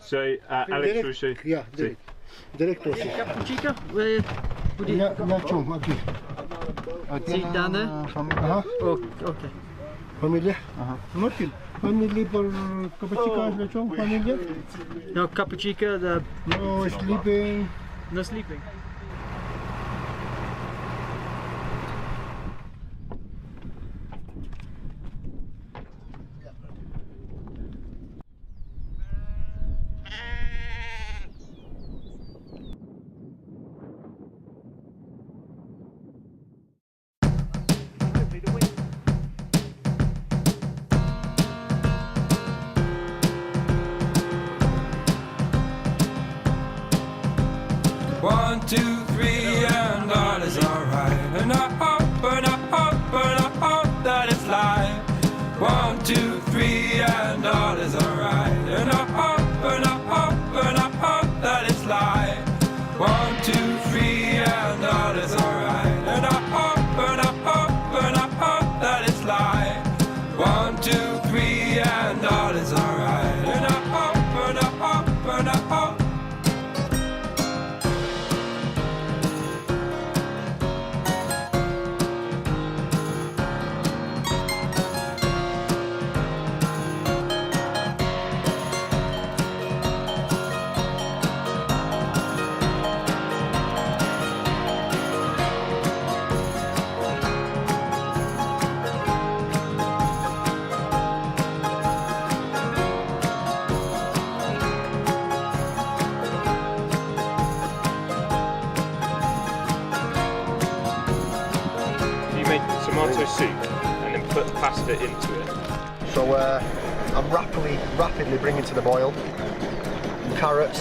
Sì, elettrici. Yeah, Sì. directo. Cappuccino? Where would you... Aquí. Sit down there? Oh, okay. Familia? Martin. Family por cappuccino, familia? No cappuccino, the... No sleeping. No sleeping. One, two, three, and all is alright. And I hope that it's light. 1, 2, 3, and all is alright. And I hope that it's light. 1, 2, 3, and all is alright. And I hope that it's light. 1, 2, 3, and all is alright. And I hope. Tomato soup and then put pasta into it. So I'm rapidly bringing to the boil carrots,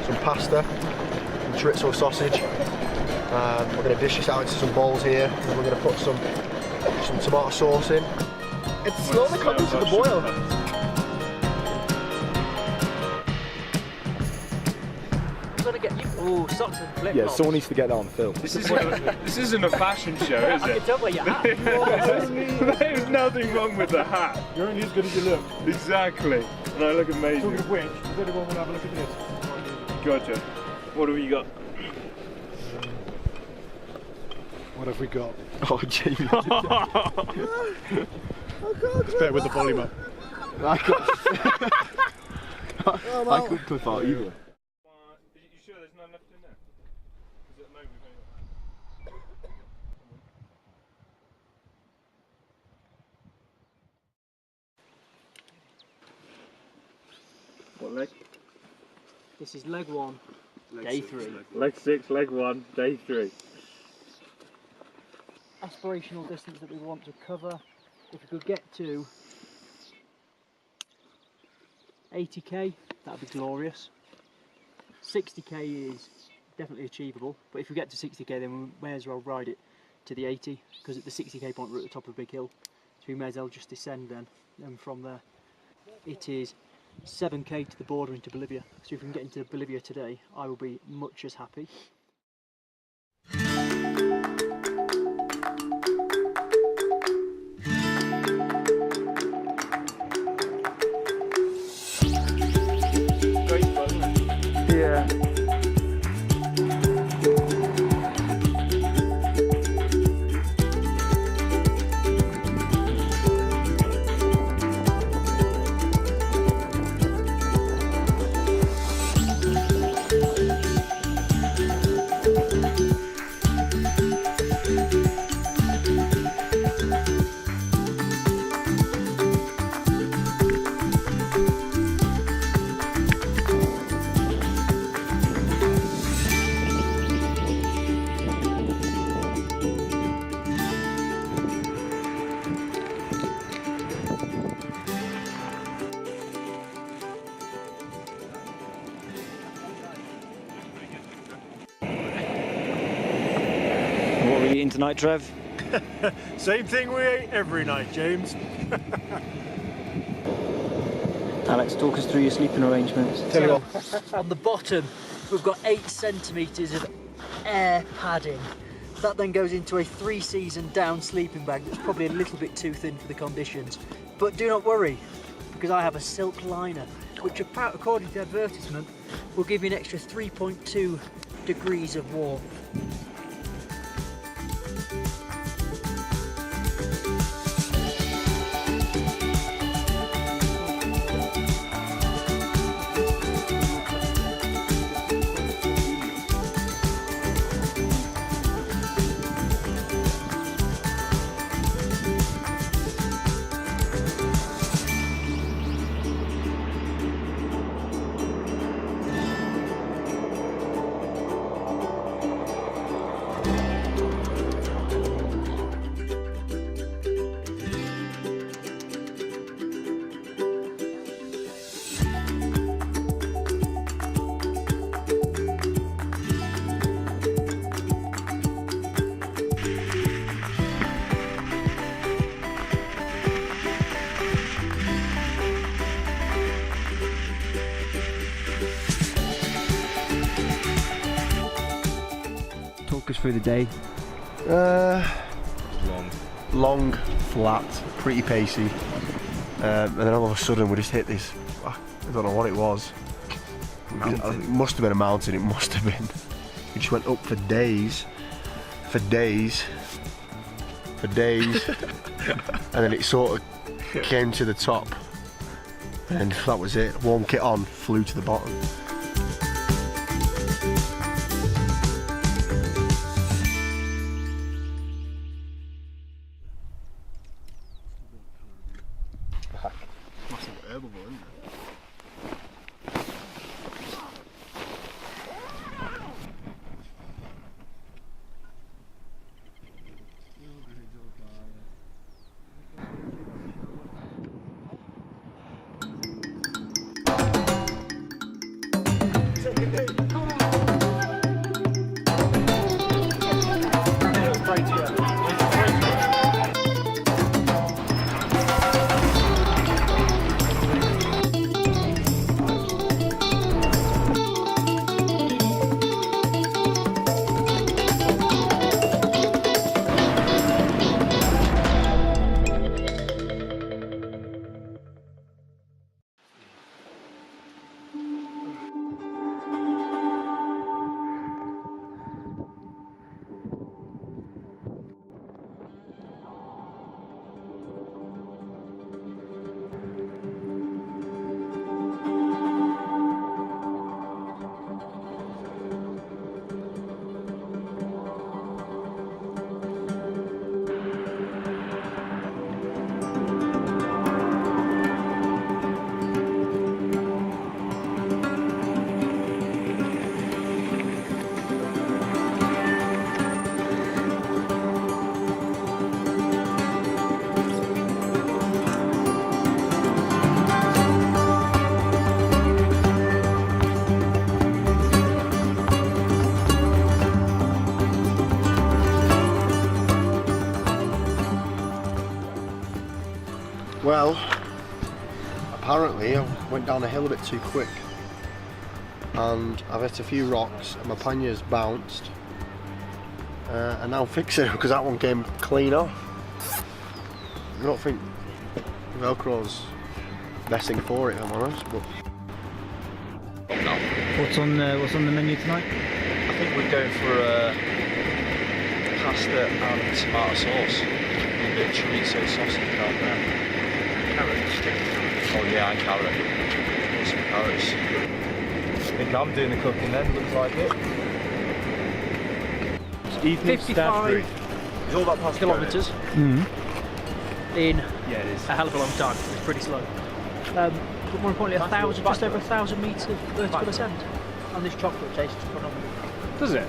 some pasta, and chorizo sausage. We're going to dish this out into some bowls here, and we're going to put some tomato sauce in. It's slowly coming to the boil. Oh, socks and flip-flops. Yeah, someone needs to get that on film. This isn't a fashion show, is I it? can tell by your hat. There's nothing wrong with the hat. You're only as good as you look. Exactly. And I look amazing. Talking of which, does anyone want to have a look at this? Gotcha. What have you got? What have we got? Oh, Jamie. It's better with the volume up. I couldn't clip out either. You sure there's none left in there? Because at the moment we've only got... What leg? This is leg 1, day 3. Leg 6, leg 1, day 3. Aspirational distance that we want to cover. If we could get to 80k, that'd be glorious. 60k is definitely achievable, but if we get to 60k then we may as well ride it to the 80, because at the 60k point we're at the top of a big hill, so we may as well just descend then, and from there. It is 7k to the border into Bolivia, so if we can get into Bolivia today I will be much as happy. Yeah. What are we eating tonight, Trev? Same thing we eat every night, James. Alex, talk us through your sleeping arrangements. Tell you what. On the bottom, we've got 8 centimetres of air padding. That then goes into a 3-season down sleeping bag that's probably a little bit too thin for the conditions. But do not worry, because I have a silk liner, which according to the advertisement will give you an extra 3.2 degrees of warmth. Talk us through the day. Long, flat, pretty pacey, and then all of a sudden we just hit this. I don't know what it was. It must have been a mountain. It must have been. We just went up for days, and then it sort of came to the top, and that was it. Warm kit on, flew to the bottom. Massive herbal, isn't it? Well, apparently I went down a hill a bit too quick and I've hit a few rocks and my panniers bounced, and now I'm fixing it because that one came clean off. I don't think Velcro's the best thing for it, if I'm honest, but... What's on the menu tonight? I think we're going for pasta and tomato sauce. A bit of chorizo sausage down there. Oh yeah, and carrot. Some carrots. I think I'm doing the cooking then, looks like it. Evening 55 It's all about pasta kilometres in Yeah, it is. a hell of a long time. It's pretty slow. But more importantly, just over 1,000 metres of vertical ascent. And this chocolate tastes phenomenal. Does it?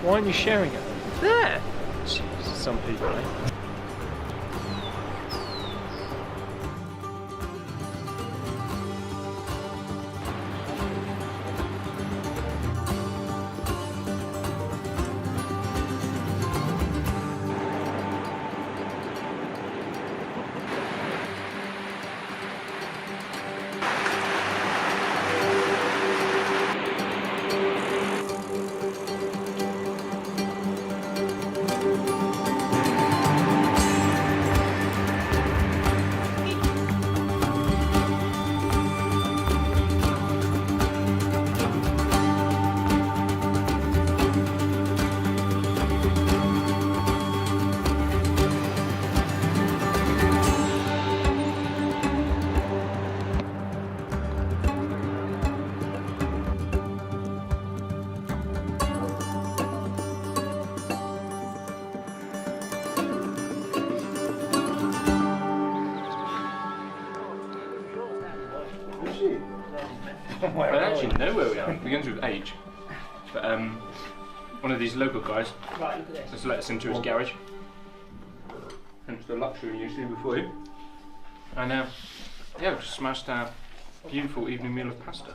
Why aren't you sharing it? There! Some people, eh? I don't actually know where we are. It begins with H. But one of these local guys has let us into his garage. Hence the luxury you see before you. And yeah, we've just smashed our beautiful evening meal of pasta.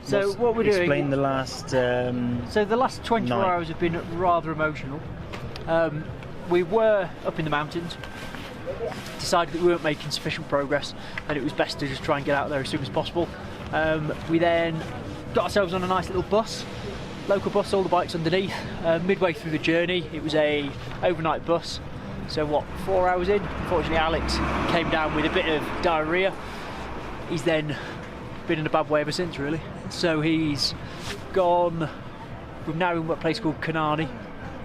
So what we're doing... Explain the last... So the last 24 night. hours have been rather emotional. We were up in the mountains, decided that we weren't making sufficient progress and it was best to just try and get out there as soon as possible. We then got ourselves on a nice little bus, local bus, all the bikes underneath. Midway through the journey, it was a overnight bus. So what, 4 hours in? Unfortunately Alex came down with a bit of diarrhoea. He's then been in a bad way ever since, really. So he's gone, we're now in a place called Kanani.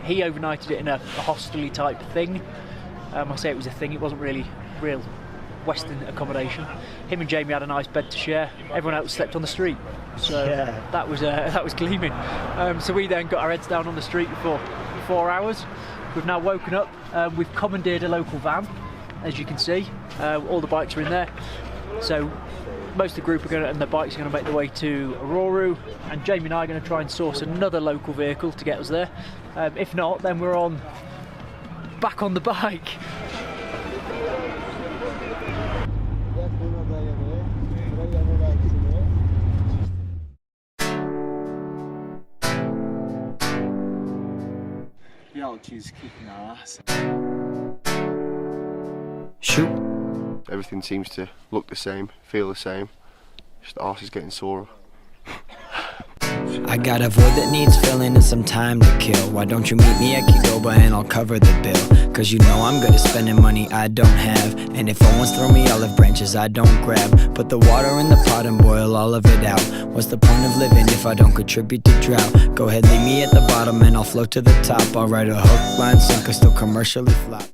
He overnighted it in a hostelry type thing. I say it was a thing, it wasn't really real Western accommodation. Him and Jamie had a nice bed to share. Everyone else slept on the street. So Yeah. that was gleaming. So we then got our heads down on the street for 4 hours. We've now woken up. We've commandeered a local van, as you can see. All the bikes are in there. So most of the group are going to, and the bikes are going to make their way to Aurora, and Jamie and I are going to try and source another local vehicle to get us there. If not, then we're back on the bike. She's kicking our ass. Shoot. Everything seems to look the same, feel the same. Just the arse is getting sorer. I got a void that needs filling and some time to kill. Why don't you meet me at Kigoba and I'll cover the bill? Cause you know I'm good at spending money I don't have. And if someone's throw me olive branches I don't grab. Put the water in the pot and boil all of it out. What's the point of living if I don't contribute to drought? Go ahead, leave me at the bottom and I'll float to the top. I'll write a hook, line, sinker, still commercially flop.